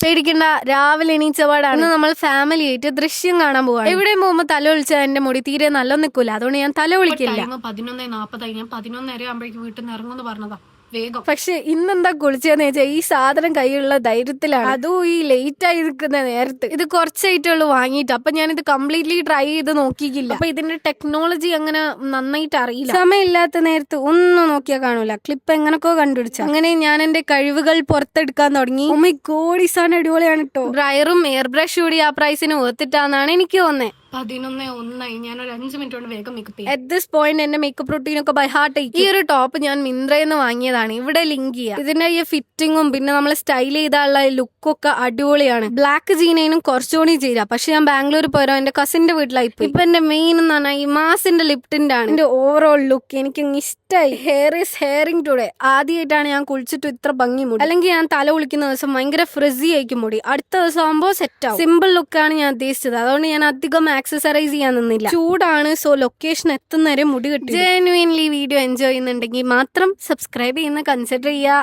പേടിക്കണ്ട, രാവിലെ എണീച്ചപാടാണ് നമ്മൾ ഫാമിലി ആയിട്ട് ദൃശ്യം കാണാൻ പോവാണ്. എവിടെയും പോകുമ്പോ തല ഒളിച്ചാൽ എന്റെ മുടി തീരെ നല്ല നിൽക്കൂല, അതുകൊണ്ട് ഞാൻ തല ഒളിക്കില്ല. 11:40 ഞാൻ 11:30 ആകുമ്പോഴേക്കും വീട്ടിൽ നിന്ന് ഇറങ്ങുമെന്ന് പറഞ്ഞതാ വേഗം. പക്ഷെ ഇന്നെന്താ കുളിച്ചെന്ന് വെച്ചാൽ ഈ സാധനം കൈയുള്ള ധൈര്യത്തിലാണ്, അതും ഈ ലേറ്റ് ആയി നിൽക്കുന്ന നേരത്ത്. ഇത് കുറച്ചായിട്ടുള്ളൂ വാങ്ങിയിട്ട്, അപ്പൊ ഞാനിത് കംപ്ലീറ്റ്ലി ട്രൈ ചെയ്ത് നോക്കിയില്ല. അപ്പൊ ഇതിന്റെ ടെക്നോളജി അങ്ങനെ നന്നായിട്ട് അറിയില്ല. സമയമില്ലാത്ത നേരത്ത് ഒന്നും നോക്കിയാൽ കാണൂല, ക്ലിപ്പ് എങ്ങനൊക്കെ കണ്ടുപിടിച്ച. അങ്ങനെ ഞാൻ എന്റെ കഴിവുകൾ പുറത്തെടുക്കാൻ തുടങ്ങി. ഈ സാധനം അടിപൊളിയാണ് കേട്ടോ. ഡ്രയറും എയർ ബ്രഷ് കൂടി ആ പ്രൈസിന് ഓർത്തിട്ടാന്നാണ് എനിക്ക് തോന്നുന്നത്. 11:01 ഞാനൊരു 5 മിനിറ്റ് കൊണ്ട് വേഗം മേക്കപ്പ് ചെയ്യും. അറ്റ് ദിസ് പോയിന്റ് എന്റെ മേക്കപ്പ് റൂട്ടീൻ ഒക്കെ ബൈ ഹാർട്ട്. ഈ ഒരു ടോപ്പ് ഞാൻ മിന്ത്രയിൽ വാങ്ങിയതാണ്, ഇവിടെ ലിങ്ക് ചെയ്യാം. ഇതിന്റെ ഈ ഫിറ്റിങ്ങും പിന്നെ നമ്മൾ സ്റ്റൈൽ ചെയ്താലുള്ള ലുക്കൊക്കെ അടിപൊളിയാണ്. ബ്ലാക്ക് ജീനേനും കുറച്ചുകൂടി ചേരാ. പക്ഷെ ഞാൻ ബാംഗ്ലൂർ പോയോ എന്റെ കസിന്റെ വീട്ടിലായി പോയി. ഇപ്പൊ എന്റെ മെയിൻ എന്ന് പറഞ്ഞാൽ ഈ മാസിന്റെ ലിപ്റ്റിന്റെ ആണ്. എന്റെ ഓവറോൾ ലുക്ക് എനിക്ക് ഇഷ്ടമായി. Hair is hiring today. ആദ്യമായിട്ടാണ് ഞാൻ കുളിച്ചിട്ട് ഇത്ര ഭംഗി മുടി. അല്ലെങ്കിൽ ഞാൻ തല കുളിക്കുന്ന ദിവസം ഭയങ്കര ഫ്രിസി ആയിരിക്കും മുടി, അടുത്ത ദിവസം ആകുമ്പോൾ സെറ്റ് ആവും. സിമ്പിൾ ലുക്കാണ് ഞാൻ ഉദ്ദേശിച്ചത്, അതുകൊണ്ട് ഞാൻ അധികം എക്സസൈസ് ചെയ്യാൻ നിന്നില്ല. ചൂടാണ്, സോ ലൊക്കേഷൻ എത്തുന്നവരെ മുടി കിട്ടി. ജെന്യുയിൻലി വീഡിയോ എൻജോയ് ചെയ്യുന്നുണ്ടെങ്കിൽ മാത്രം സബ്സ്ക്രൈബ് ചെയ്യുന്ന കൺസിഡർ ചെയ്യുക.